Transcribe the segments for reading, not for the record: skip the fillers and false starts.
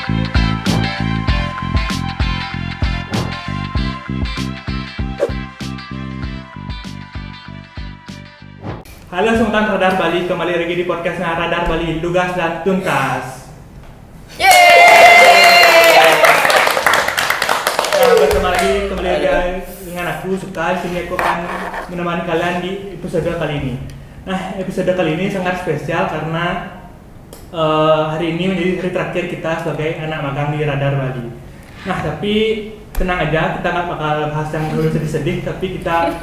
Halo Sultan Radar Bali, kembali lagi di podcastnya Radar Bali, Lugas dan Tuntas. Bertemu lagi dengan aku Sultan. Sini aku akan menemani kalian di episode kali ini. Nah, episode kali ini sangat spesial karena hari ini menjadi hari terakhir kita sebagai anak magang di Radar Bali. Nah, tapi tenang aja, kita nggak bakal bahas yang dulu sedih-sedih, tapi kita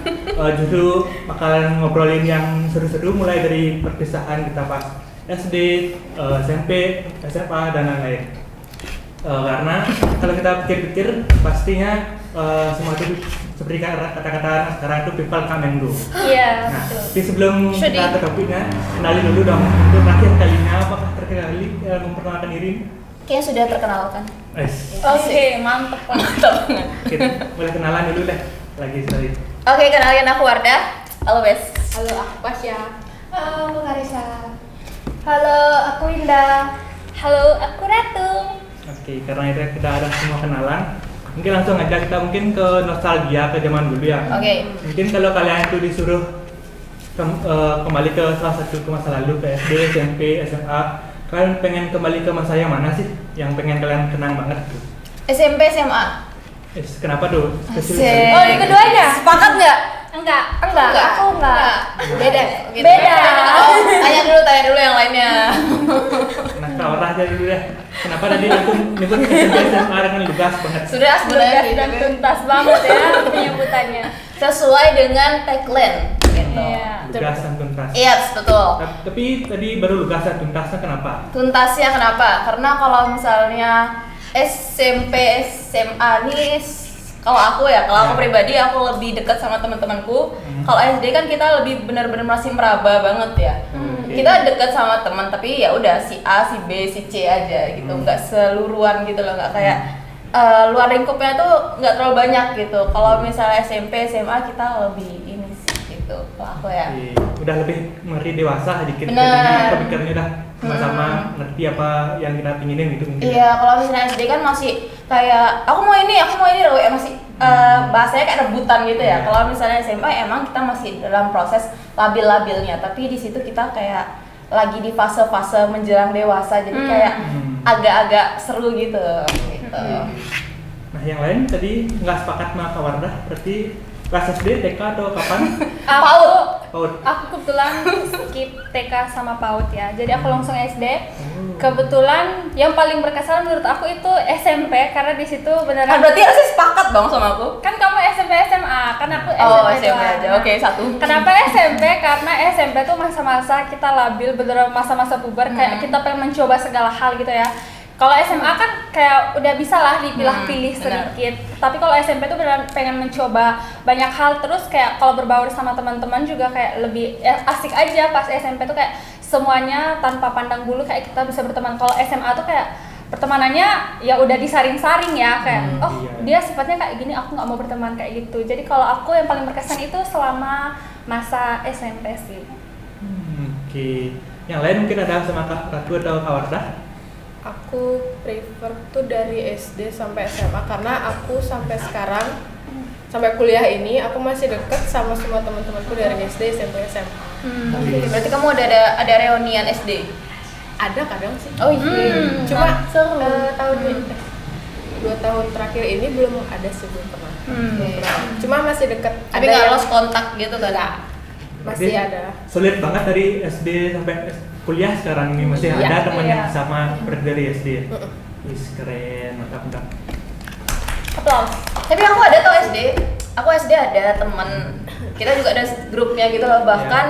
justru bakalan ngobrolin yang seru-seru, mulai dari perpisahan kita pas SD, SMP, SMA, dan lain-lain. Karena kalau kita pikir-pikir, pastinya semua itu seperti kata-kata sekarang itu people come and go. Iya. Nah, tapi sebelum kita ke topiknya, kenali dulu dong, untuk terakhir kalinya, apakah terakhir kali memperkenalkan diri? Kayaknya sudah terkenalkan. Oke, mantep. Oke, boleh kenalan dulu deh, lagi sekali. Oke, kenalin aku Wardah. Halo Bes. Halo, aku Pasya. Halo, aku Karisa. Halo, aku Indah. Halo, aku Ratu. Oke, karena itu kita ada semua kenalan, mungkin langsung aja kita mungkin ke nostalgia, ke zaman dulu ya. Oke. Mungkin kalau kalian itu disuruh kembali ke salah satu ke masa lalu, ke SD, SMP, SMA, kalian pengen kembali ke masa yang mana sih? Yang pengen kalian kenang banget tuh? SMP, SMA. Kenapa tuh? Asik. Oh, di keduanya? Sepakat nggak? Enggak. Aku enggak. Beda. Gitu. Beda. Oh, tanya dulu yang lainnya. Nah, kau aja dulu deh. Kenapa tadi aku nyebut SMP, SMA dengan lugas banget? Sudah sebenarnya Lugas dan tuntas banget ya penyebutannya. sesuai dengan tagline gitu. Iya. Lugas dan tuntas. Iya, betul. Tapi tadi baru lugas dan tuntasnya kenapa? Tuntasnya kenapa? Karena kalau misalnya SMP, SMA nih, kalau aku pribadi aku lebih dekat sama teman-temanku. Kalau SD kan kita lebih benar-benar masih meraba banget ya. Kita dekat sama teman, tapi ya udah si A, si B, si C aja gitu, nggak seluruhan gitu loh, nggak kayak luar lingkupnya tuh nggak terlalu banyak gitu. Kalau misalnya SMP, SMA kita lebih ini sih gitu. Kalau aku ya. Udah lebih ngerti dewasa dikit, Bener. jadinya pemikirannya udah sama-sama ngerti apa yang kita pinginin gitu mungkin. Iya, kalau misalnya SD kan masih kayak aku mau ini loh, masih bahasanya kayak rebutan gitu ya. Kalau misalnya SMA emang kita masih dalam proses labil-labilnya, tapi di situ kita kayak lagi di fase-fase menjelang dewasa, jadi kayak agak-agak seru gitu. Nah, yang lain tadi nggak sepakat sama Kak Wardah, berarti kelas SD, TK atau kapan? PAUD. Aku kebetulan skip TK sama PAUD ya. Jadi aku langsung SD. Kebetulan yang paling berkesan menurut aku itu SMP, karena di situ beneran. Berarti harusnya sepakat dong sama aku. Kan kamu SMP SMA, kan aku SMP SMP doang. aja. Oke, satu. Kenapa SMP? Karena SMP tuh masa-masa kita labil, beneran masa-masa puber, kayak kita pengen mencoba segala hal gitu ya. Kalau SMA kan kayak udah bisa lah dipilah-pilih sedikit. Tapi kalau SMP tuh beneran pengen mencoba banyak hal, terus kayak kalau berbaur sama teman-teman juga kayak lebih asik aja. Pas SMP tuh kayak semuanya tanpa pandang bulu, kayak kita bisa berteman. Kalau SMA tuh kayak pertemanannya ya udah disaring-saring ya, kayak dia sifatnya kayak gini, aku nggak mau berteman kayak gitu. Jadi kalau aku yang paling berkesan itu selama masa SMP sih. Oke. Yang lain mungkin ada sama Kak Ratu atau Kak Wardah? Aku prefer tuh dari SD sampai SMA, karena aku sampai sekarang, sampai kuliah ini aku masih deket sama semua teman-temanku dari SD, SMP, SMA. Berarti kamu ada reunian SD? Ada kadang sih. Oh iya. Cuma tahun 2 tahun terakhir ini belum ada sih, belum pernah. Cuma masih deket. Tapi nggak lost kontak gitu kan? Masih Berarti ada. Sulit banget dari SD sampai kuliah sekarang ini masih ada teman yang sama seperti dari SD. Keren, mantap. Aplaus. Tapi aku ada tau SD. Aku SD ada teman. Kita juga ada grupnya gitu loh. Bahkan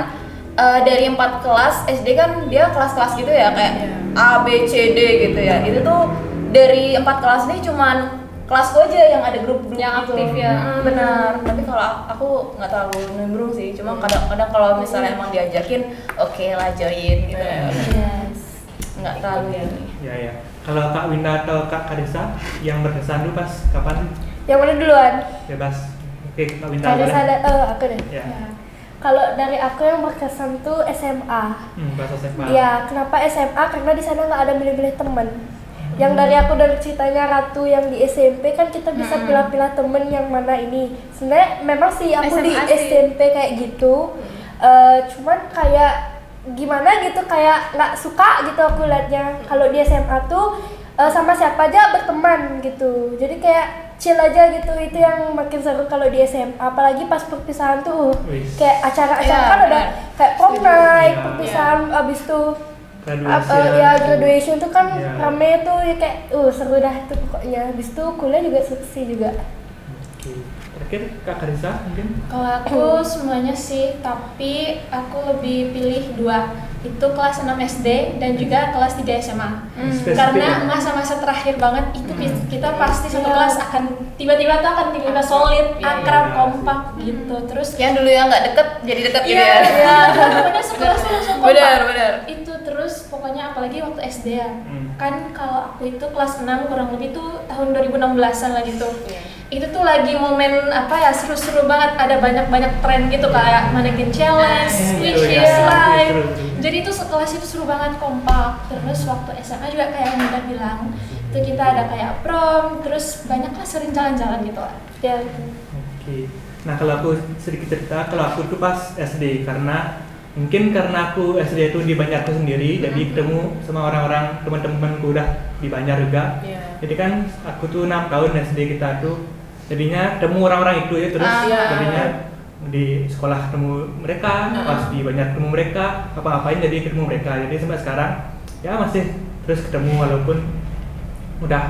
dari 4 kelas SD kan dia kelas-kelas gitu ya, kayak A, B, C, D gitu ya. Itu tuh dari 4 kelas ini cuman kelasku aja yang ada grup-grup Yang gitu. aktif ya. Benar. Tapi kalau aku nggak terlalu nimbrung sih. Cuma kadang-kadang kalau misalnya emang diajakin, oke lah join gitu. Nggak terlalu ini. Ya. Kalau Kak Winda atau Kak Karisa yang berkesan dulu pas kapan? Yang mana duluan? Bebas. Oke, Kak Winda Ada boleh. aku deh. Ya. Kalau dari aku yang berkesan tuh SMA. Pas SMA. Iya, kenapa SMA? Karena di sana nggak ada milih-milih temen. Yang dari aku dari ceritanya Ratu yang di SMP kan kita bisa pilih-pilih temen yang mana ini. Sebenarnya memang sih aku di SMA sih. SMP kayak gitu. Cuman kayak gimana gitu, kayak nggak suka gitu aku liatnya. Kalau di SMA tuh sama siapa aja berteman gitu. Jadi kayak chill aja gitu. Itu yang makin seru kalau di SMA. Apalagi pas perpisahan tuh Wis. kayak acara-acara Iya, kan ada benar. kayak prom night, Iya. perpisahan abis tuh Graduation. ya graduation tuh kan Iya. rame tuh ya kayak seru dah itu pokoknya. Habis itu kuliah juga seksi juga. Oke. Terakhir Kak Karisa mungkin. Kalau aku semuanya sih, tapi aku lebih pilih 2. Itu kelas 6 SD dan juga kelas 3 SMA. Spesifik Karena ya? masa-masa terakhir banget itu kita pasti satu Iya. kelas akan tiba-tiba tuh akan tiba-tiba solid, akrab, Iya. kompak gitu. Terus Yang dulu yang nggak deket jadi deket gitu iya, ya. pokoknya sekelas tuh langsung kompak. Benar. Itu terus pokoknya apalagi waktu SD ya. Hmm. Kan kalau aku itu kelas 6 kurang lebih tuh tahun 2016-an lah gitu. Itu tuh lagi momen apa ya, seru-seru banget, ada banyak-banyak tren gitu kayak mannequin challenge, Iya, squishy iya, slime. seru. Jadi itu sekelas itu seru banget, kompak. Terus waktu SMA juga kayak yang Nida bilang, itu kita ada kayak prom, terus banyak lah sering jalan-jalan gitu lah. Ya gitu. Oke. Nah kalau aku sedikit cerita, kalau aku tuh pas SD karena mungkin karena aku SD itu di Banjarku sendiri, jadi ketemu sama orang-orang teman-temanku udah di Banjar juga. Iya. Jadi kan aku tuh 6 tahun SD kita tuh, jadinya ketemu orang-orang itu ya terus Iya. jadinya di sekolah ketemu mereka, pas di Banjar ketemu mereka, apa-apain jadi ketemu mereka. Jadi sampai sekarang ya masih terus ketemu walaupun udah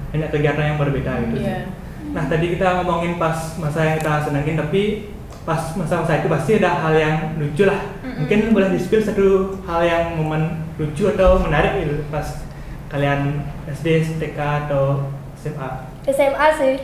banyak kegiatan yang berbeda gitu sih. Iya. Nah tadi kita ngomongin pas masa yang kita senangin, tapi pas masa-masa itu pasti ada hal yang lucu lah. Mungkin boleh di-spill satu hal yang momen lucu atau menarik gitu pas kalian SD, TK atau SMA. SMA sih.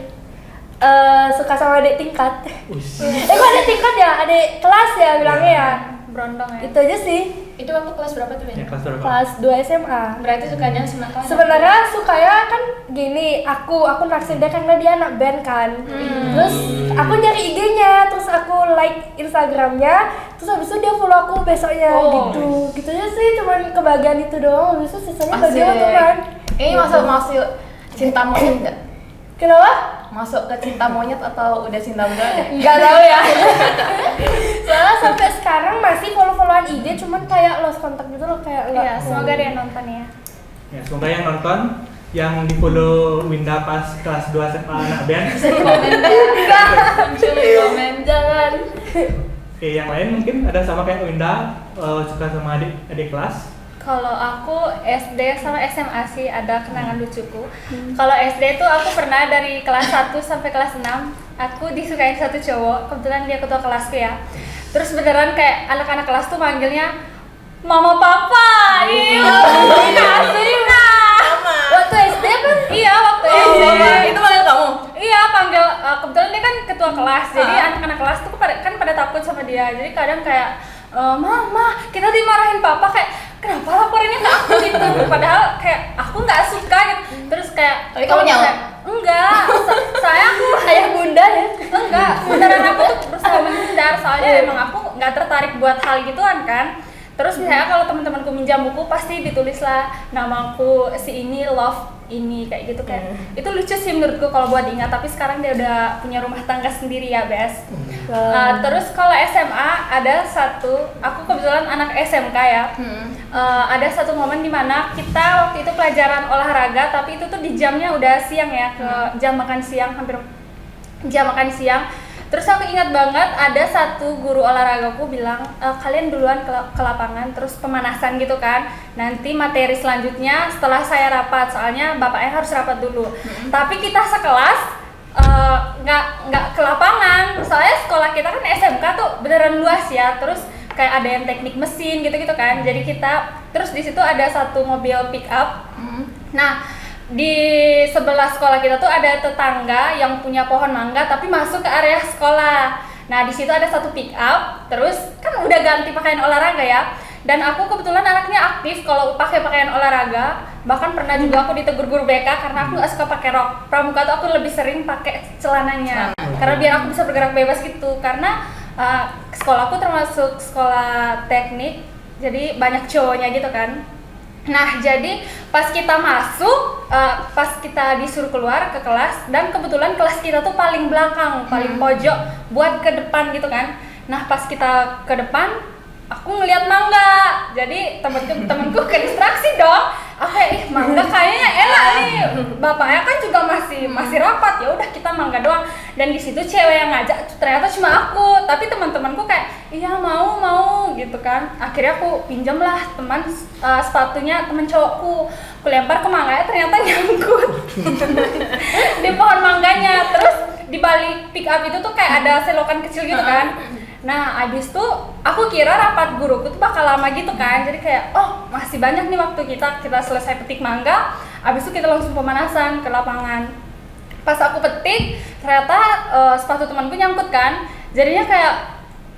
Suka sama adik tingkat. Wis. Kok adik tingkat ya? Adik kelas ya bilangnya ya. Berondong ya. Itu aja sih. Itu waktu kelas berapa tuh Ya ya? kelas berapa? Kelas 2 SMA. Berarti sukanya sama kelas. Sebenarnya sukanya kan gini, aku naksir dia karena dia anak band kan. Terus aku nyari IG-nya, terus aku like Instagramnya, terus habis itu dia follow aku besoknya gitu. Gitu aja sih, cuman kebahagiaan itu doang. Habis itu sisanya bagi Asik. teman. Ini masuk cinta monyet nggak? Kenapa? Masuk ke cinta monyet atau udah cinta beneran ya? Nggak tahu ya. Soalnya sampai sekarang masih follow-followan IG, cuman kayak lost contact gitu loh, kayak Iya, nggak. semoga dia nonton ya. Ya semoga yang nonton, yang di follow Winda pas kelas 2 SMA anak band. Muncul di komen. Jangan. Oke, yang lain mungkin ada sama kayak Winda, suka sama adik kelas. Kalau aku SD sama SMA sih ada kenangan lucuku. Kalau SD tuh aku pernah dari kelas 1 sampai kelas 6 aku disukai satu cowok, kebetulan dia ketua kelasku ya. Terus beneran kayak anak-anak kelas tuh manggilnya Mama Papa. Iya. Asli. Waktu SD apa? Iya, waktu SD. Itu manggil kamu? Iya, panggil kebetulan dia kan ketua kelas. Jadi anak-anak kelas tuh pada takut sama dia. Jadi kadang kayak Mama, kita dimarahin Papa, kayak kenapa laporinnya ke aku gitu. Padahal kayak aku nggak suka gitu. Terus kayak Tapi kamu nyaut? Enggak, saya aku Ayah bunda ya? enggak, beneran aku tuh berusaha menghindar soalnya emang aku nggak tertarik buat hal gituan kan. Terus misalnya kalau teman-temanku minjam buku pasti ditulislah namaku si ini, love ini, kayak gitu kan. Itu lucu sih menurutku kalau buat diingat, tapi sekarang dia udah punya rumah tangga sendiri ya, Bes. Terus kalau SMA ada satu, aku kebetulan anak SMK ya. Ada satu momen dimana kita waktu itu pelajaran olahraga, tapi itu tuh di jamnya udah siang ya, ke jam makan siang, hampir jam makan siang. Terus aku ingat banget ada satu guru olahragaku bilang, kalian duluan ke lapangan, terus pemanasan gitu kan. Nanti materi selanjutnya setelah saya rapat, soalnya bapaknya harus rapat dulu. Tapi kita sekelas nggak ke lapangan, soalnya sekolah kita kan SMK tuh beneran luas ya. Terus kayak ada yang teknik mesin gitu-gitu kan. Jadi kita, terus di situ ada satu mobil pick up. Nah, di sebelah sekolah kita tuh ada tetangga yang punya pohon mangga tapi masuk ke area sekolah. Nah, di situ ada satu pick up, terus kan udah ganti pakaian olahraga ya. Dan aku kebetulan anaknya aktif kalau pakai pakaian olahraga. Bahkan pernah juga aku ditegur guru BK karena aku gak suka pakai rok. Pramuka tuh aku lebih sering pakai celananya. Karena biar aku bisa bergerak bebas gitu. Karena sekolahku termasuk sekolah teknik, jadi banyak cowoknya gitu kan. Nah, jadi pas kita masuk, pas kita disuruh keluar ke kelas, dan kebetulan kelas kita tuh paling belakang, paling pojok buat ke depan gitu kan. Nah, pas kita ke depan, aku ngeliat mangga. Jadi temenku ke distraksi dong. Aku kayak, mangga kayaknya enak nih. Bapaknya kan juga masih rapat. Ya udah kita mangga doang. Dan di situ cewek yang ngajak ternyata cuma aku. Tapi teman-temanku kayak, iya mau gitu kan. Akhirnya aku pinjam lah sepatunya temen cowokku. Aku lempar ke mangganya, ternyata nyangkut di pohon mangganya. Terus di balik pick up itu tuh kayak ada selokan kecil gitu kan. Nah, abis itu aku kira rapat guruku tuh bakal lama gitu kan. Jadi kayak, oh masih banyak nih waktu kita selesai petik mangga. Abis itu kita langsung pemanasan ke lapangan. Pas aku petik, ternyata sepatu temanku nyangkut kan. Jadinya kayak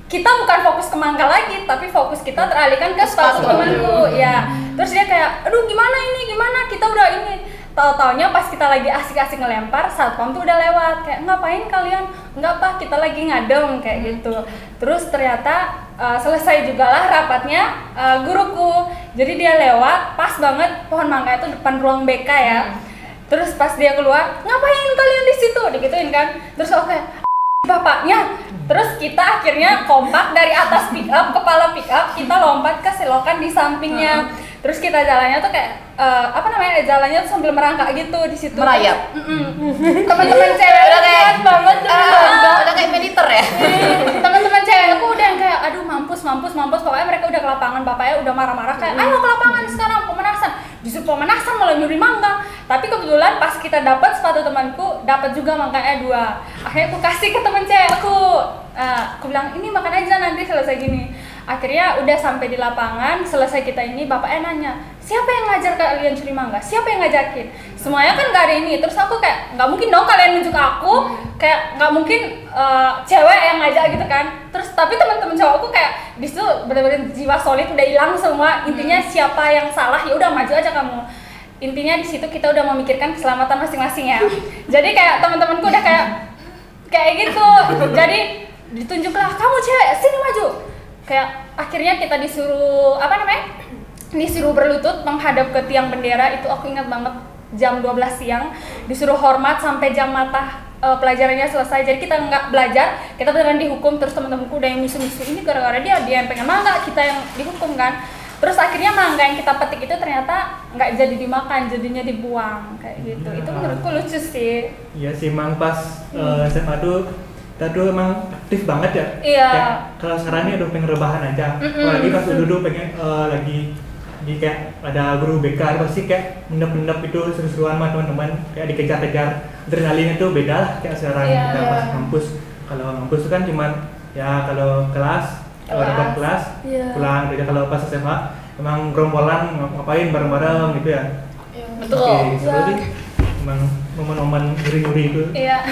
kita bukan fokus ke mangga lagi, tapi fokus kita teralihkan ke sepatu temanku. Ya, terus dia kayak, aduh gimana kita udah ini. Tahu-taunya pas kita lagi asik-asik ngelempar, satpam tuh udah lewat. Kayak, ngapain kalian? Enggak pak, kita lagi ngadem kayak gitu. Terus ternyata selesai juga lah rapatnya guruku. Jadi dia lewat, pas banget pohon mangga itu depan ruang BK ya. Terus pas dia keluar, ngapain kalian di situ? Digituin kan. Terus oke, bapaknya. Terus kita akhirnya kompak dari atas pick up, kepala pick up, kita lompat ke selokan di sampingnya. Terus kita jalannya tuh kayak jalannya tuh sambil merangkak gitu di situ. Merayap. Teman-teman cewek Udah kayak banget udah kayak militer ya. teman-teman cewek aku udah yang kayak aduh mampus pokoknya mereka udah ke lapangan, bapaknya udah marah-marah kayak ayo ke lapangan sekarang pemanasan. Justru pemanasan malah nyuri mangga. Tapi kebetulan pas kita dapat sepatu temanku dapat juga mangganya 2. Akhirnya aku kasih ke teman cewekku. Aku bilang ini makan aja nanti selesai gini. Akhirnya udah sampai di lapangan, selesai kita ini bapaknya nanya, siapa yang ngajar kalian curi mangga? Siapa yang ngajakin? Semuanya kan gak ada ini. Terus aku kayak, nggak mungkin dong kalian nunjuk aku, kayak nggak mungkin cewek yang ngajak gitu kan. Terus tapi teman-teman cowokku kayak di situ benar-benar jiwa solid udah hilang semua. Intinya siapa yang salah ya udah maju aja kamu. Intinya di situ kita udah memikirkan keselamatan masing-masing ya. Jadi kayak teman-temanku udah kayak gitu. Jadi ditunjuklah kamu cewek sini maju. Kayak akhirnya kita disuruh disuruh berlutut menghadap ke tiang bendera. Itu aku ingat banget, jam 12 siang disuruh hormat sampai jam mata pelajarannya selesai. Jadi kita nggak belajar, kita beneran dihukum. Terus teman-temanku udah yang misu-misu ini gara-gara dia yang pengen mangga, kita yang dihukum kan. Terus akhirnya mangga yang kita petik itu ternyata nggak jadi dimakan, jadinya dibuang kayak gitu. Itu menurutku lucu sih. Iya sih, emang pas SMA tuh kita tuh emang aktif banget ya. Iya. Kayak, kalau sekarang ini udah pengen rebahan aja. Apalagi pas dulu pengen lagi di kayak ada guru BK pasti kayak mendep-mendep itu seru-seruan sama teman-teman, kayak dikejar-kejar. Adrenalinnya tuh beda lah kayak sekarang kita pas kampus. Kalau kampus itu kan cuman ya kalau kalau dapat kelas pulang. Beda kalau pas SMA emang gerombolan ngapain bareng-bareng gitu ya. Betul. Oke, seru sih. Emang momen-momen ngeri-ngeri itu. Iya.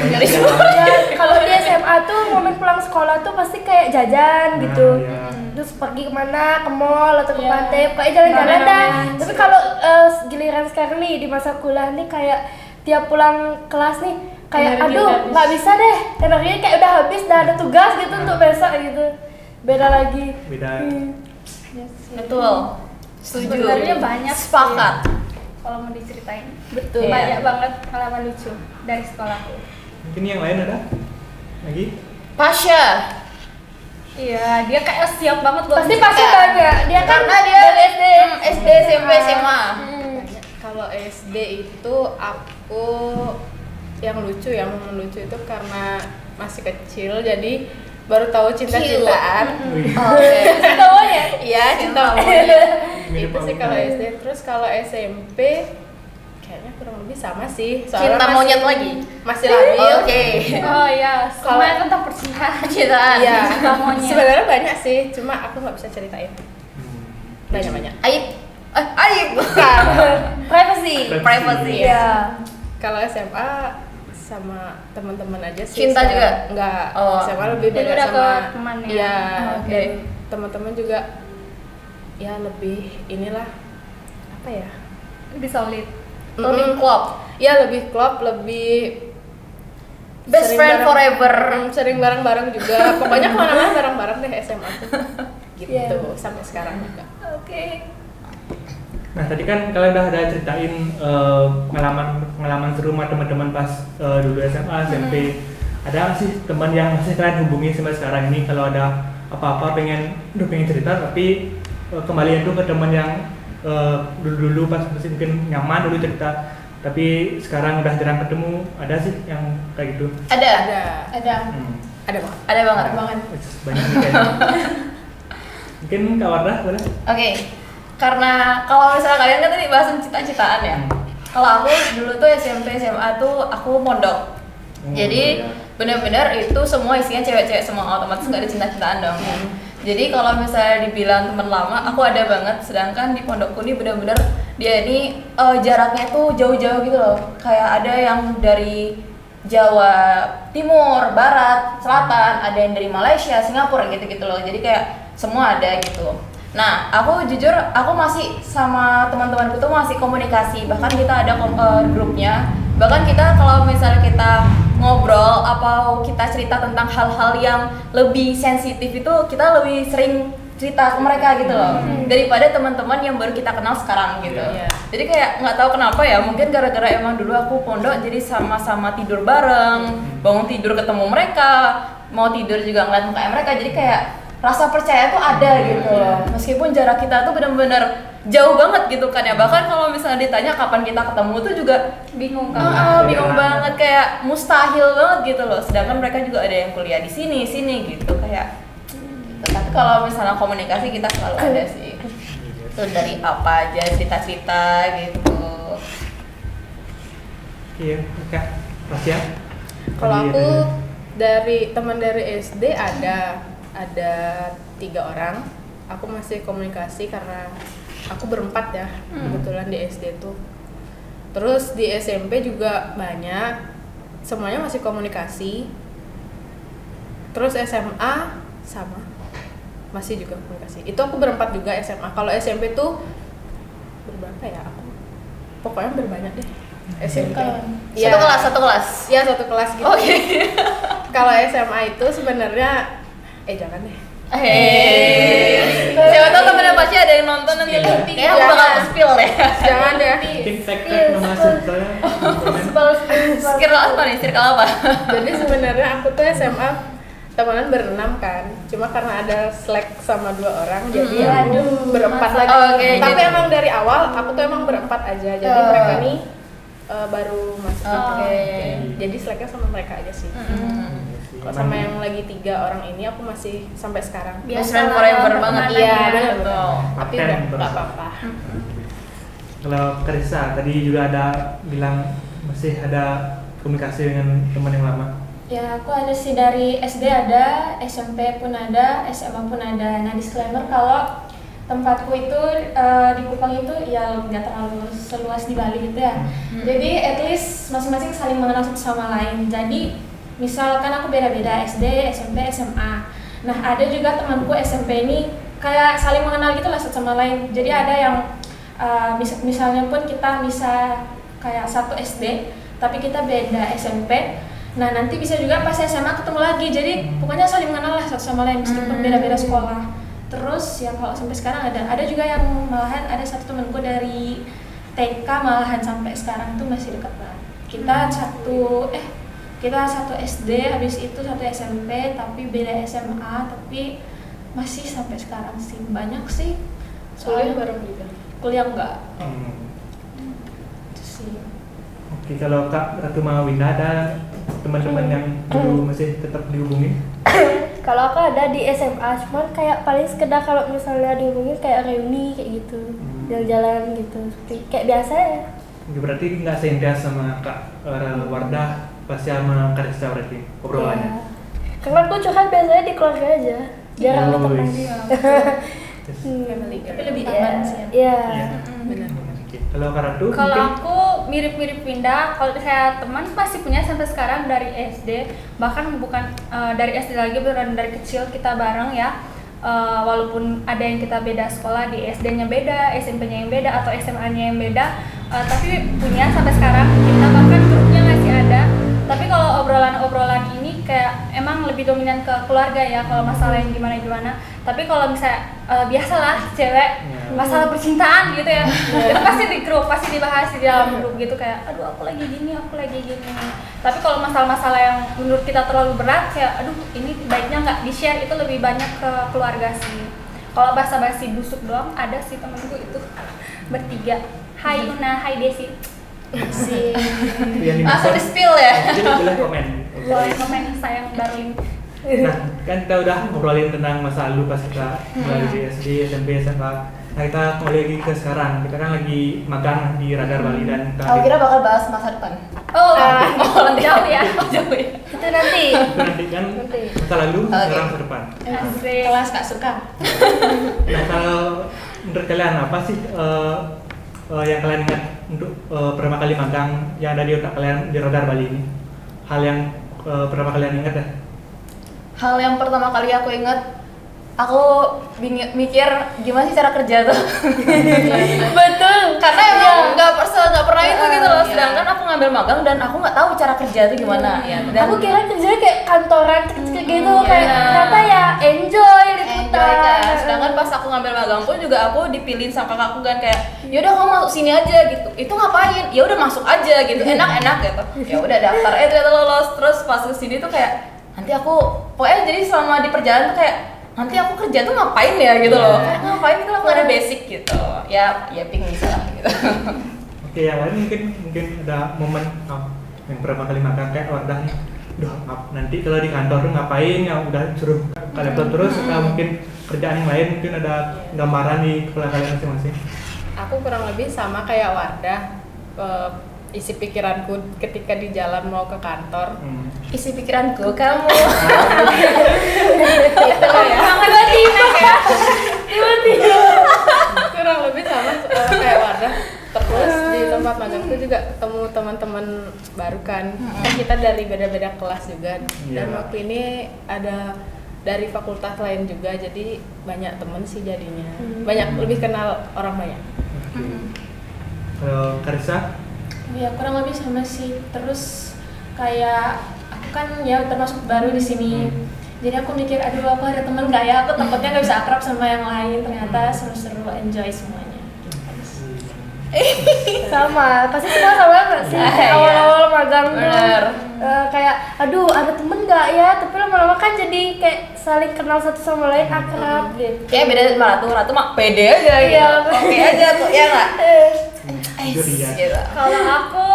Kalau di SMA tuh momen pulang sekolah tuh pasti kayak jajan gitu. Iya. Terus pergi kemana, ke mall atau ke Iya. pantai, kayak jalan-jalan dah. Jalan-jalan. Tapi kalau giliran sekarang nih di masa kuliah nih kayak tiap pulang kelas nih kayak Energi aduh udah habis. nggak bisa deh, energinya kayak udah habis, dah ada tugas gitu untuk besok gitu. Beda lagi. Beda. Betul. Setuju. Sebenarnya banyak sih. Sepakat. Kalau mau diceritain. Betul. Iya. Banyak banget pengalaman lucu dari sekolahku. Mungkin yang lain ada lagi? Pasha. Iya, dia kayak siap banget buat Pasti menceritakan. pasti banyak. Dia kan Karena dia dari SD. SD, SMP, SMA. Kalau SD itu aku yang lucu ya, momen lucu itu karena masih kecil jadi baru tahu cinta-cintaan. Oke. Cinta monyet. Iya, cinta monyet. Itu sih kalau SD. Terus kalau SMP kayaknya kurang lebih sama sih. Soalnya Cinta masih- monyet lagi. Masih labil. Oke. Oh iya, semuanya tentang percintaan. Cintaan. Iya. Cinta monyet. Sebenarnya banyak sih, cuma aku nggak bisa ceritain. Banyak-banyak. Aib bukan. Privacy. Privacy. Iya. Kalau SMA sama teman-teman aja sih. Cinta SMA juga? Enggak. Oh. SMA lebih Jadi banyak udah sama ke teman ya? Iya. Oh, oke. Dan teman-teman juga ya lebih inilah apa ya? Lebih solid. Lebih klop. Ya lebih klop, lebih Best sering friend bareng- forever. sering bareng-bareng juga. Pokoknya kemana-mana bareng-bareng deh SMA tuh. Gitu Iya. sampai sekarang juga. Oke. Nah tadi kan kalian udah ada ceritain pengalaman seru sama teman-teman pas dulu SMA, SMP. Ada nggak sih teman yang masih kalian hubungi sampai sekarang ini kalau ada apa-apa pengen cerita tapi kembalian tuh ke teman yang dulu pas masih mungkin nyaman dulu cerita tapi sekarang udah jarang ketemu, ada sih yang kayak gitu? Ada. Ada. Ada banget. Ada banget. Banyak nih kayaknya. Mungkin Kak Wardah boleh? Oke, karena kalau misalnya kalian kan tadi bahasan cita-citaan ya. Kalau aku dulu tuh SMP SMA tuh aku mondok. Jadi benar-benar itu semua isinya cewek-cewek semua, otomatis nggak ada cinta-cintaan dong. Jadi kalau misalnya dibilang teman lama, aku ada banget. Sedangkan di pondokku ini benar-benar dia ini jaraknya tuh jauh-jauh gitu loh. Kayak ada yang dari Jawa Timur, Barat, Selatan, ada yang dari Malaysia, Singapura gitu-gitu loh. Jadi kayak semua ada gitu. Nah, aku jujur aku masih sama teman-temanku tuh masih komunikasi. Bahkan kita ada grupnya. Bahkan kita kalau misalnya kita ngobrol atau kita cerita tentang hal-hal yang lebih sensitif itu kita lebih sering cerita ke mereka gitu loh daripada teman-teman yang baru kita kenal sekarang gitu. Jadi kayak nggak tahu kenapa ya, mungkin gara-gara emang dulu aku pondok jadi sama-sama tidur bareng, bangun tidur ketemu mereka, mau tidur juga ngeliat muka mereka, jadi kayak rasa percaya tuh ada gitu loh. Meskipun jarak kita tuh benar-benar jauh banget gitu kan ya, bahkan kalau misalnya ditanya kapan kita ketemu tuh juga Bingung kan? bingung banget, kayak mustahil banget gitu loh. Sedangkan mereka juga ada yang kuliah di sini gitu kayak gitu. Tapi kalau misalnya komunikasi kita selalu ada sih. Itu dari apa aja cerita-cerita gitu. Iya, Kak Rasya. Kalau aku dari teman dari SD ada 3 orang. Aku masih komunikasi karena aku berempat ya kebetulan di SD tuh. Terus di SMP juga banyak, semuanya masih komunikasi. Terus SMA sama, masih juga komunikasi. Itu aku berempat juga SMA. Kalau SMP tuh berapa ya aku? Pokoknya berbanyak deh. SMP. Satu kelas. Iya, satu kelas gitu. Oke. Kalau SMA itu sebenarnya jangan deh. Siapa tahu temen Pasya ada yang nonton nanti. Kayaknya aku bakal spill deh. Jangan deh. Mungkin tag nama circle-nya. Circle apa nih? Circle apa? Jadi sebenarnya aku tuh SMA temenan berenam kan, cuma karena ada Slack sama 2 orang jadi aku berempat lagi. Oke, tapi jadi- emang dari awal aku tuh emang berempat aja, jadi mereka nih baru masuk. Oke. Jadi Slacknya sama mereka aja sih. Kalau sama yang lagi 3 orang ini aku masih sampai sekarang. Best friend forever banget. Iya, benar. Betul. Tapi Paten udah terus. nggak apa-apa. Kalau Karissa tadi juga ada bilang masih ada komunikasi dengan teman yang lama. Ya, aku ada sih dari SD ada, SMP pun ada, SMA pun ada. Nah, disclaimer kalau tempatku itu di Kupang itu ya nggak terlalu seluas di Bali gitu ya. Jadi at least masing-masing saling mengenal satu sama lain. Jadi misalkan aku beda-beda SD, SMP, SMA. Nah, ada juga temanku SMP ini kayak saling mengenal gitu lah satu sama lain. Jadi ada yang misalnya pun kita bisa kayak satu SD, tapi kita beda SMP. Nah, nanti bisa juga pas SMA ketemu lagi. Jadi pokoknya saling mengenal lah satu sama lain meskipun beda-beda sekolah. Terus ya kalau sampai sekarang ada juga yang malahan ada satu temanku dari TK malahan sampai sekarang tuh masih dekat banget. Kita satu SD, habis itu satu SMP, tapi beda SMA, tapi masih sampai sekarang sih. Banyak sih. Kuliah bareng juga. Kuliah enggak. Itu sih. Oke, kalau Kak Ratu Mawinda ada teman-teman yang dulu masih tetap dihubungi? Kalau aku ada di SMA, cuman kayak paling sekedar kalau misalnya dihubungin kayak reuni kayak gitu, jalan-jalan gitu, kayak biasa ya. Oke, berarti nggak seintens sama Kak Wardah pas sama Karissa berarti obrolannya. Ya. Karena aku curhat biasanya di keluarga aja, jarang Oh, ketemu. iya. Family Tapi lebih Iya, aman sih. iya. Benar. Oke. Kalau Kak Ratu Kalau mungkin aku mirip-mirip Winda, kalau saya teman masih punya sampai sekarang dari SD, bahkan bukan dari SD lagi, beneran dari kecil kita bareng ya. Walaupun ada yang kita beda sekolah, di SD-nya beda, SMP-nya yang beda, atau SMA-nya yang beda, tapi punya sampai sekarang, kita bahkan grupnya masih ada. Tapi kalau obrolan-obrolan ini kayak emang lebih lebih dominan ke keluarga ya kalau masalah yang gimana. Tapi kalau misalnya biasalah cewek masalah percintaan gitu ya, itu pasti di grup, pasti dibahas di dalam grup gitu kayak aduh aku lagi gini. Tapi kalau masalah-masalah yang menurut kita terlalu berat kayak aduh ini baiknya nggak di-share, itu lebih banyak ke keluarga sih. Kalau basa-basi busuk doang ada sih temenku itu bertiga. Hai Una, hai Desi. Si Yang langsung di spill ya. Jadi boleh komen. Boleh komen sayang Darling. Nah, kan kita udah ngobrolin tentang masa lalu pas kita mulai di SD, SMP, SMA. Nah, kita kembali lagi ke sekarang. Kita kan lagi magang di Radar Bali dan Aku kira bakal bahas masa depan. Oh, nanti. jauh ya. Jauh ya. Itu nanti. itu nanti kan masa lalu, sekarang masa depan. Asik. Kelas Kak Suka. Nah, kalau menurut kalian apa sih yang kalian ingat untuk pertama kali magang yang ada di otak kalian di Radar Bali ini? Hal yang pertama kalian ingat ya? Hal yang pertama kali aku ingat, aku mikir gimana sih cara kerja tuh. Betul. Karena emang nggak pernah itu gitu loh. Sedangkan aku ngambil magang dan aku nggak tahu cara kerja itu gimana. Ya, dan Aku kira kerjanya kayak kantoran kecil gitu, kayak iya. ternyata ya enjoy liputan. kan. Sedangkan pas aku ngambil magang pun juga aku dipilihin sama kakakku kan kayak, yaudah kamu masuk sini aja gitu. Itu ngapain? Ya udah masuk aja gitu. Enak gitu. Ya udah daftar. Ternyata lolos. Terus pas ke sini tuh kayak nanti aku pokoknya jadi selama di perjalanan tuh kayak nanti aku kerja tuh ngapain ya gitu loh. Kayak ngapain gitu loh, nggak ada basic gitu. Ya ping bisa lah gitu. Oke, yang lain mungkin ada momen yang pertama kali magang kayak Wardah nih. Duh, nanti kalau di kantor tuh ngapain yang udah suruh ke laptop terus atau mungkin kerjaan yang lain mungkin ada gambaran di kepala kalian masing-masing. Aku kurang lebih sama kayak Wardah. Isi pikiranku ketika di jalan mau ke kantor. Isi pikiranku kamu. Kurang lebih sama kayak Wardah. Terus di tempat magangku juga ketemu teman-teman baru kan. Kan kita dari beda-beda kelas juga. Dan waktu ini ada dari fakultas lain juga, jadi banyak temen sih jadinya. Banyak lebih kenal orang banyak. Kalau Karissa? Ya kurang lebih sama sih. Terus kayak aku kan ya termasuk baru di sini. Jadi aku mikir aduh aku ada temen nggak ya? Aku takutnya nggak bisa akrab sama yang lain. Ternyata seru-seru, enjoy semuanya. Sama, pasti semua sama nggak sih? Kayak awal-awal magang tuh Bener. kayak aduh ada temen nggak ya? Tapi lama-lama kan jadi kayak saling kenal satu sama lain, akrab gitu. Kayak beda sama Ratu mah pede aja gitu. Iya. Oke aja tuh, ya nggak? Gitu. Kalau aku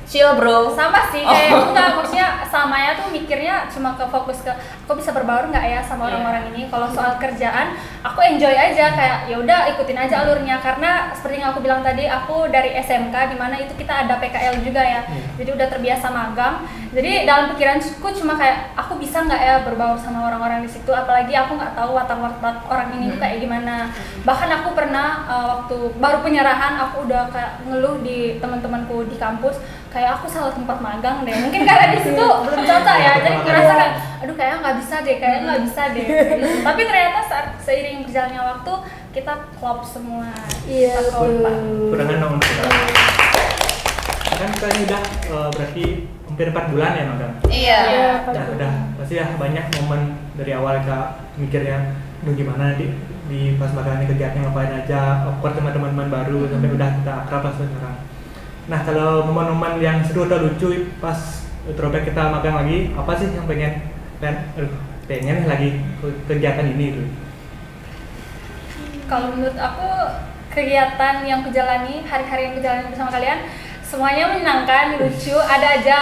Chill bro. sama sih kayak enggak, maksudnya samanya tuh mikirnya cuma ke fokus ke aku bisa berbaur nggak ya sama orang-orang ini. Kalau soal kerjaan aku enjoy aja, kayak ya udah ikutin aja alurnya, karena seperti yang aku bilang tadi aku dari SMK di mana itu kita ada PKL juga ya. Jadi udah terbiasa magang. Jadi dalam pikiranku cuma kayak aku bisa nggak ya berbaur sama orang-orang di situ, apalagi aku nggak tahu watak-watak orang ini tuh kayak gimana. Bahkan aku pernah waktu baru penyerahan aku udah kayak ngeluh di teman-temanku di kampus kayak aku salah tempat magang deh, mungkin karena di situ belum cocok ya, jadi ngerasa kayak aduh kayaknya nggak bisa deh tapi ternyata saat seiring berjalannya waktu kita klop semua. Iya, kita kompak. Kurangan dong untuk kita. Kan kita ini udah berarti hampir 4 bulan ya magang. Iya. Nah, udah pasti ya banyak momen dari awal Kak mikirnya duh gimana di pas magang ini kegiatannya ngapain aja, awkward sama teman-teman baru sampai udah kita akrab lah sekarang. Nah, kalau momen-momen yang seru atau lucu pas throwback kita magang lagi, apa sih yang pengen lagi kegiatan ini itu? Kalau menurut aku kegiatan yang kujalani, hari-hari yang kujalani bersama kalian semuanya menyenangkan, lucu, ada aja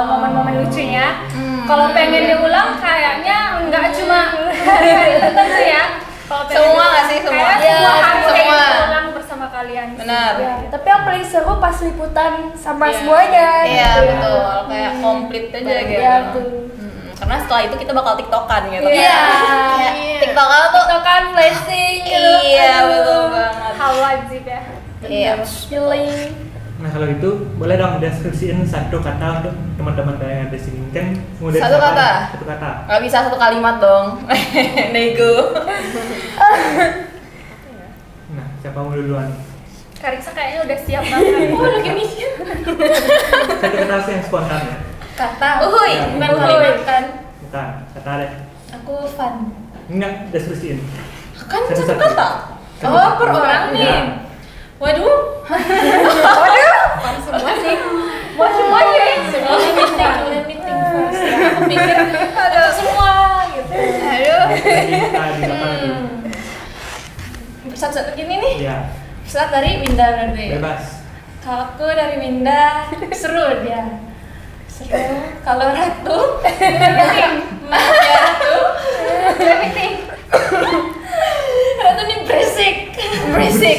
momen-momen lucunya. Kalau pengen diulang kayaknya nggak cuma hari-hari tertentu ya. Kalau pengen Semua nggak sih? Semua. Kayak Iya, semua hari semua. pengen diulang bersama kalian. Benar. Ya, tapi yang paling seru pas liputan sama semuanya. Iya gitu. betul. Kayak komplit aja gitu. Iya tuh. Karena setelah itu kita bakal tiktokan gitu. Iya. Kayak tiktokan tuh. Kan flashing gitu. Iya Aduh. betul banget. Hal wajib ya. Iya. Feeling. Nah, kalau gitu boleh dong deskripsiin satu kata untuk teman-teman yang ada di sini. Kan mau dari Satu siapa kata? nih? Satu kata. Nggak bisa satu kalimat dong. Nego. Nah, siapa mau duluan? Kariksa kayaknya udah siap banget. Oh lagi mikir. Satu kata sih yang spontan ya. Kata. Uhuy. Ya, Bukan uhuy. kalimat kan. Bukan. Satu Kata deh. Aku fun. Enggak, deskripsiin. Kan satu Satu-satu. kata. Oh, per orang nih. Ya. Waduh. Fun semua sih. Mau semuanya. Kalian meeting first ya. Aku pikir ada semua gitu. Aduh. Di depan itu. Satu-satu gini nih. Iya, Start dari Winda berarti. bebas. Kalau aku dari Winda seru dia. Seru. Kalau Ratu, Mas ya Ratu. Meeting. Ratu nih berisik. Berisik.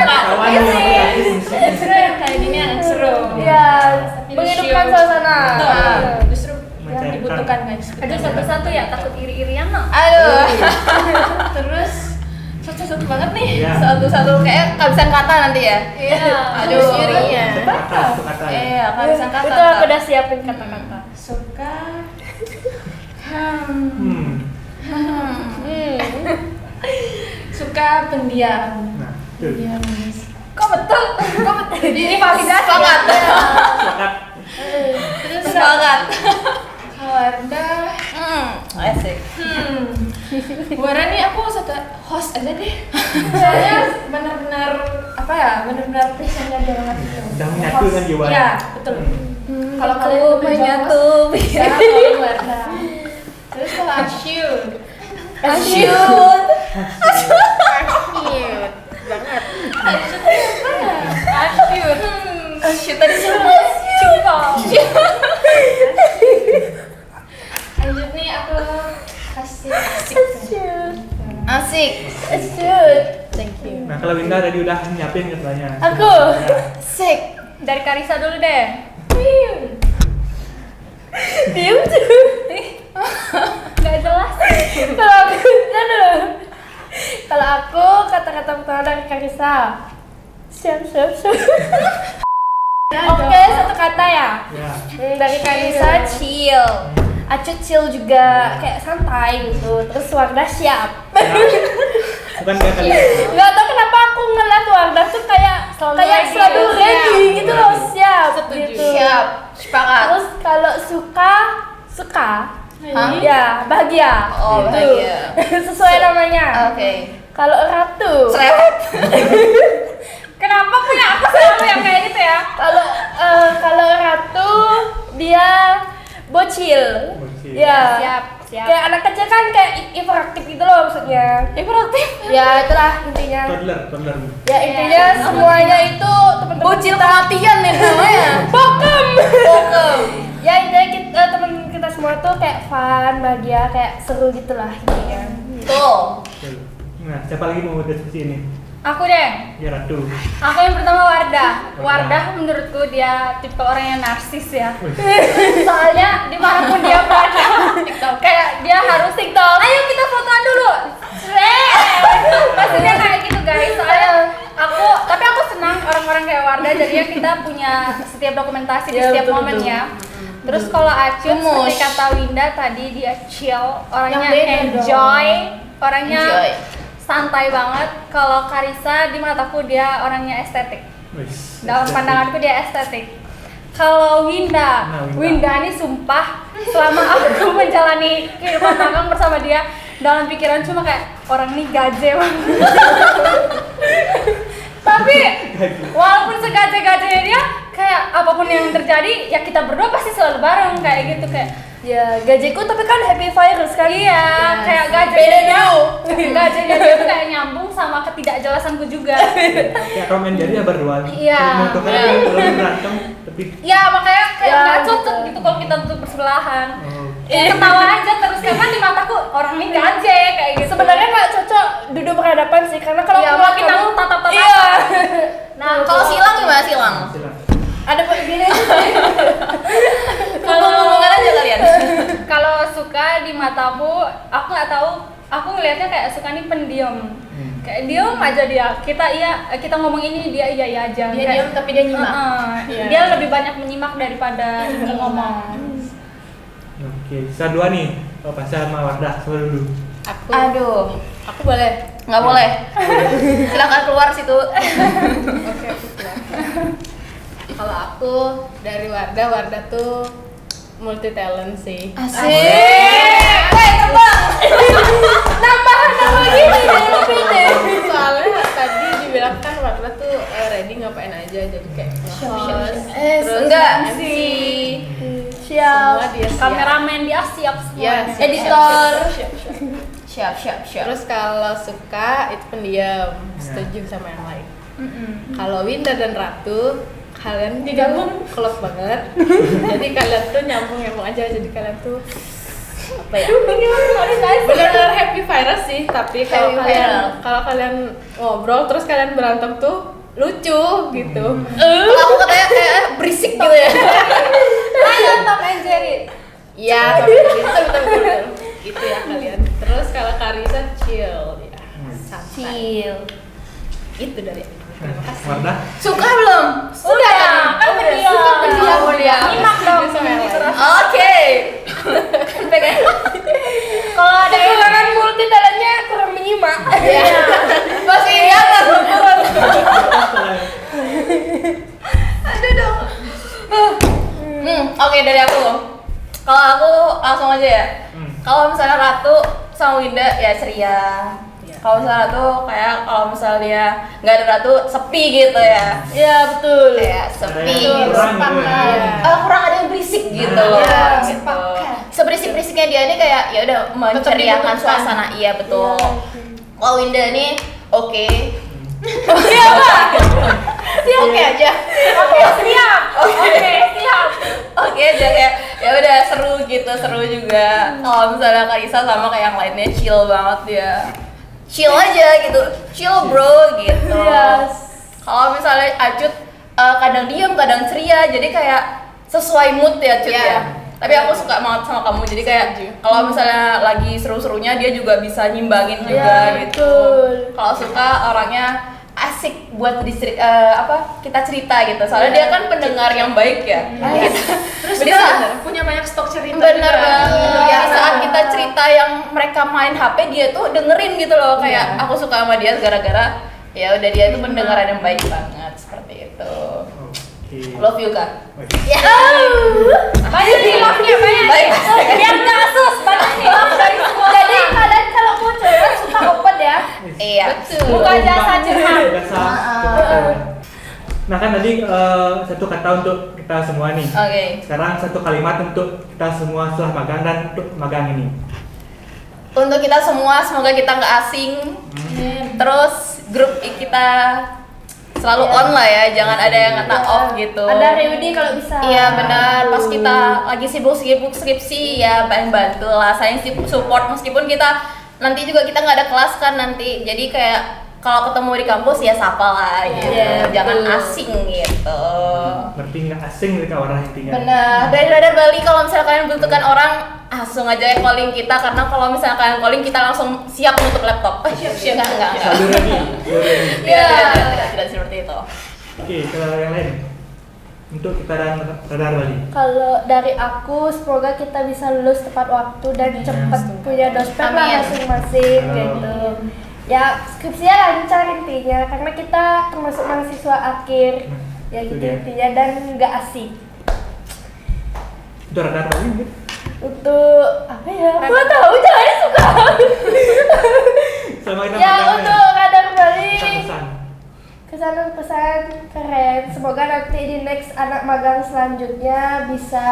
Kawan yang Seru yang kayak gini yang seru. Iya, menghidupkan suasana. Betul. Justru yang Mencairkan. dibutuhkan guys. Aduh satu-satu ya takut iri-irian no. Aduh. Terus satu-satu banget nih. Iya. Satu-satu kayak kehabisan kata nanti ya. Iya. Aduh. Jurinya. Satu kata. Iya, kehabisan kata. Itu aku udah siapin kata-kata. Suka. Suka pendiam. Nah, tuh. Pendiam. Kok betul? Kok betul? Ini validasi. Sepakat. Sepakat. Terus Sepakat. Warda. Asik. Warna nih aku satu host aja deh. Soalnya benar-benar apa ya? Benar-benar passionnya dia banget gitu. Udah menyatu kan jiwa. Iya, betul. Kalau Aku kalian udah menyatu. host, bisa kalau Warna. Terus kalau Asyul. Asyut. Cute banget. Asyul. Asyik tadi semua. Lanjut nih aku kasih Asik. Asyut. Thank you. Nah, kalau Winda tadi udah nyiapin katanya. Aku. Ya. Asik. Dari Karisa dulu deh. Diam tuh. Gak jelas. Kalau aku, aduh. Kalau aku kata-kata pertama dari Karisa. Siap. Oke, satu kata ya. Ya. Dari Karisa chill. Acut chill juga kayak santai gitu. Terus Wardah siap. Ya. Bukan kayak kali. Nggak tahu kenapa aku ngeliat Wardah tuh kayak ready. selalu ready gitu loh, siap Setuju. gitu. Siap. Sepakat. Terus kalau suka Hah? ya bahagia. Oh, Gitu. bahagia. Sesuai namanya. Oke. Kalau Ratu, Cerewet. Kenapa punya aku selalu yang kayak gitu ya? kalau Ratu dia bocil. Bocil. Ya. Siap. Kayak anak kecil kan kayak hiperaktif gitu loh maksudnya. Hiperaktif. Ya itulah intinya. Toddler. Ya intinya semuanya itu teman-teman Bocil kita. kematian nih namanya. Bokem. Bokem. Ya intinya kita teman kita semua tuh kayak fun, bahagia, kayak seru gitulah intinya. Tuh. Nah, siapa lagi mau diskusi ini? Aku deh. Ya, Ratu. Aku yang pertama Wardah. Wardah. Wardah menurutku dia tipe orang yang narsis ya. Wih. Soalnya dimanapun dia berada, kayak dia harus TikTok. Ayo kita fotoan dulu. Maksudnya kayak gitu guys. Soalnya tapi aku senang orang-orang kayak Wardah. Jadinya kita punya setiap dokumentasi di Ya, setiap betul, momennya. Terus kalau Acut Gemus. seperti kata Winda tadi dia chill, orangnya Yang beda enjoy, orangnya Enjoy. santai banget. Kalau Karisa di mataku dia orangnya estetik. Wih. Dalam pandanganku dia estetik. Kalau Winda, Nah, Winda. Winda ini sumpah selama aku menjalani kehidupan magang bersama dia, dalam pikiran cuma kayak orang ini gaje banget. Tapi walaupun segaje-gajenya dia, kayak apapun yang terjadi ya kita berdua pasti selalu bareng kayak gitu kayak. Ya gajiku tapi kan happy virus kan. Iya, kayak gajahnya gajahnya dia tuh kayak nyambung sama ketidakjelasanku juga. Kayak Tom and Jerry ya berdua. Iya. Menguntungkan kalau berantem tapi Ya makanya kayak Ya, nggak cocok gitu. gitu kalau kita duduk bersebelahan. oh. Ketawa aja terus karena di mataku orang ini gaje kayak gitu. Sebenarnya nggak cocok duduk berhadapan sih karena kalau Iya, ngeliat makin kamu- aku tatap-tatapan. Iya. Nah, Kalau silang gimana silang? Silakan. Ada begini. Ngomong-ngomongan aja kalian. kalau suka di mataku, aku nggak tahu. Aku ngelihatnya kayak suka nih pendiam. Kayak diem aja dia. Kita ngomong ini dia iya aja. Dia Kayak- diam tapi dia nyimak. Heeh. Dia lebih banyak menyimak daripada ngomong. Oke, sisa dua nih. Oh, Pasha sama Wardah, coba dulu. Aku. Aduh. Aku boleh. Nggak boleh. Silakan keluar situ. Oke, aku keluar. Kalau aku dari Wardah tuh multi talent sih. Asik. Tebak. Nambahan nama gini deh. Soalnya tadi dibilang kan Warna tuh ready ngapain aja, jadi kayak nge-host, terus enggak MC, Siap. semua dia siap. Kameramen dia siap semua. Ya, siap, Editor. Siap. Terus kalau suka itu pendiam, setuju sama yang lain. Kalau Winda dan Ratu, kalian digabung klop banget. Jadi kalian tuh nyambung aja. Jadi kalian tuh apa ya? Benar-benar happy virus sih. Tapi kalau Happy kalian ngobrol terus kalian berantem tuh lucu gitu. Kalau aku katanya kayak berisik gitu ya. Ayo Tom and Jerry. Iya, tapi betul. Gitu ya kalian. Terus kalau Karisa chill ya. Santai. Chill. Itu dari aku. Terima kasih. Wardah. Suka belum? Sudah, kan pendiam. Suka pendiam. Nyimak dong. Sama yang lain. Oke. Kalau ada yang Kekurangan multi talentnya kurang menyimak. Masih lihat Aduh dong. Oke, dari aku. Kalau aku langsung aja ya. Kalau misalnya Ratu sama Winda ya ceria. Kalau misalnya Ratu kayak kalau misalnya nggak ada Ratu sepi gitu ya. Iya betul. Kayak sepi. Kurang gitu ya. Kurang ada yang berisik gitu loh. Gitu. Seberisik-berisiknya dia ini kayak ya udah menceriakan suasana, iya betul. Kalau Winda ini oke. Oke apa? Oke aja. Oke, siap. Oke, siap. Oke aja kayak ya udah seru gitu, seru juga. Kalau misalnya Karisa sama kayak yang lainnya chill banget dia. Chill aja gitu. Chill bro gitu. Yes. Kalau misalnya Acut kadang diam, kadang ceria, jadi kayak sesuai mood ya Cut ya. Tapi aku suka banget sama kamu, jadi kayak kalau misalnya lagi seru-serunya dia juga bisa nyimbangin juga Ya, gitu. betul. Kalau suka orangnya asik buat kita cerita gitu. Soalnya dia kan pendengar yang baik ya. Terus Jadi juga punya banyak stok cerita. bener juga. banget. Ya, saat kita cerita yang mereka main HP dia tuh dengerin gitu loh. Kayak aku suka sama dia gara-gara ya udah dia itu pendengaran yang baik banget seperti itu. Oke. Love you kan? Banyak nih love-nya, banyak. Baik. Biar kasus, banyak nih love dari semua. Jadi kalian kalau mau curhat suka open ya. Iya. Buka jasa curhat. Jasa. Nah kan tadi satu kata untuk kita semua nih. Oke. Sekarang satu kalimat untuk kita semua setelah magang dan untuk magang ini. Untuk kita semua semoga kita nggak asing. Terus grup kita selalu on lah ya, jangan ada yang kata off gitu. Ada reuni kalau bisa. Iya benar, pas kita lagi sibuk-sibuk skripsi ya bantu lah, saya support meskipun kita nanti juga kita nggak ada kelas kan nanti, jadi kayak kalau ketemu di kampus ya sapa lah gitu, jangan asing gitu. Berarti nggak asing mereka orang intinya. Benar, dari Radar Bali kalau misalnya kalian butuhkan orang langsung aja calling kita, karena kalau misalnya kalian calling kita langsung siap menutup laptop. Siap. Enggak. Selalu ready. Tidak seperti itu. Oke, kalau yang lain untuk kita dan Radar Bali. Kalau dari aku semoga kita bisa lulus tepat waktu dan cepat punya dospem lah Amin. masing-masing gitu. Ya skripsinya lancar intinya karena kita termasuk mahasiswa akhir ya gitu intinya dan nggak asik. Untuk Radar Bali mungkin. Untuk apa ya? Aku nggak tahu jangan suka. Sama kita Ya magang untuk Radar Bali pesan-pesan. kesan keren. Semoga nanti di next anak magang selanjutnya bisa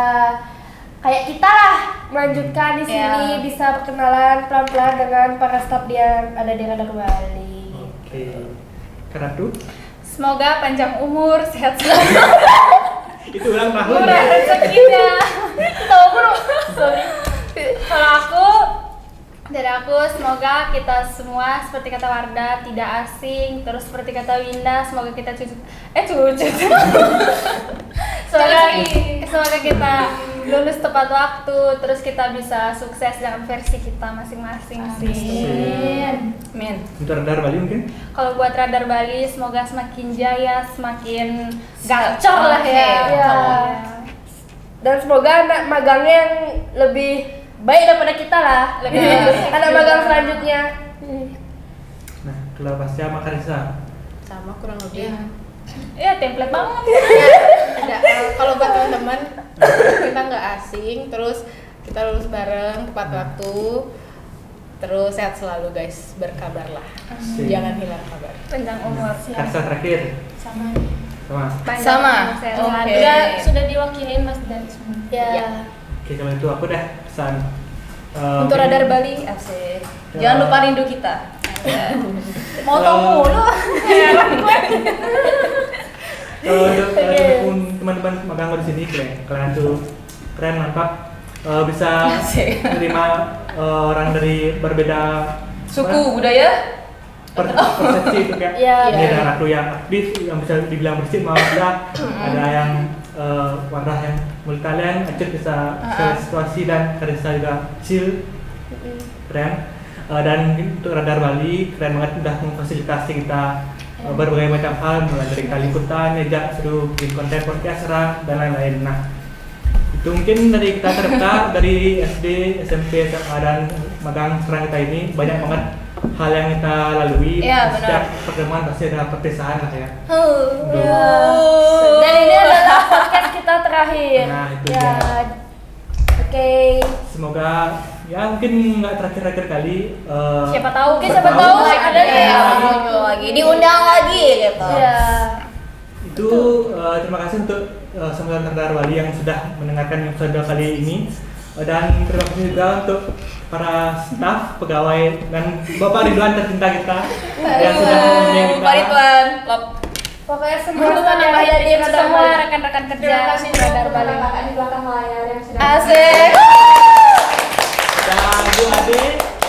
kayak kita lah melanjutkan di sini, bisa perkenalan pelan-pelan dengan para staf yang ada di Radar Bali. Oke. Karena tuh Semoga panjang umur, sehat selalu, itu ulang tahun murah ya. rezekinya. Tahu bro? Sorry. Kalau dari aku semoga kita semua seperti kata Wardah tidak asing, terus seperti kata Winda semoga kita semoga kita lulus tepat waktu, terus kita bisa sukses dengan versi kita masing-masing sih. Amin. Untuk Radar Bali mungkin. Kalau buat Radar Bali semoga semakin jaya, semakin gacor lah ya. Ya. Dan semoga anak magangnya yang lebih baik daripada kita lah. Lebih baik. Anak magang selanjutnya. Nah, kalau Pasya sama Karisa. Sama kurang lebih. Ya template banget. Ada kalau buat teman-teman kita nggak asing, terus kita lulus bareng tepat waktu. Terus sehat selalu guys, berkabarlah. Asik. Jangan hilang kabar. Panjang umur. Kata terakhir Sama. sama. Panjang Sama. umur, sehat Oke. selalu. Sudah diwakilin Mas dari semua. Ya. Oke, kalau itu aku dah pesan. Untuk Mungkin- Radar Bali, asik. Ya. Jangan lupa rindu kita. Motong mulu. Kalau untuk teman-teman magang di sini, kalian tuh keren, mantap. Bisa Asik. menerima orang dari berbeda Suku, budaya. persepsi itu kayak Iya. ini ada aku yang aktif yang bisa dibilang bersih mau ada yang warna yang menurut kalian acet bisa share situasi dan kalian bisa juga chill, keren. Dan untuk Radar Bali keren banget udah memfasilitasi kita berbagai macam hal, mulai dari kaliputan, ngejak seru bikin konten podcast serang dan lain-lain. Nah, itu mungkin dari kita terdekat dari SD, SMP, SMA dan magang serang kita ini banyak banget hal yang kita lalui. Iya, benar. Setiap pertemuan pasti ada perpisahan lah ya. Dan ini adalah podcast kita terakhir. Nah, itu ya. dia. Oke. Semoga ya mungkin nggak terakhir-terakhir kali. Siapa tahu Mungkin siapa tahu ada Ya, ya. muncul lagi, diundang lagi gitu. Ya. Itu terima kasih untuk Sembilan Radar Bali yang sudah mendengarkan episode kali ini. Dan terima kasih juga untuk para staf, pegawai dan Bapak Ridwan tercinta kita yang sudah membimbing kita. Pak Ridwan, lop. Pokoknya semua Untuk staff yang nambahin ada di itu Radar semua Bali. rekan-rekan kerja Terima kasih untuk Radar Bali. kakak di belakang layar yang sudah Asik. Dan Bu Ade,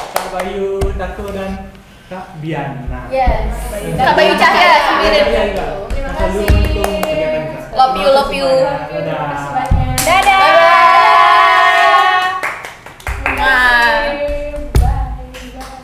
Kak Bayu, Dato dan Kak Bian. Nah, Yes. Kak Bayu Cahya, Iya, mirip. iya, iya. Terima Selalu kasih. mendukung kegiatan kita. Love you, love you. Dadah.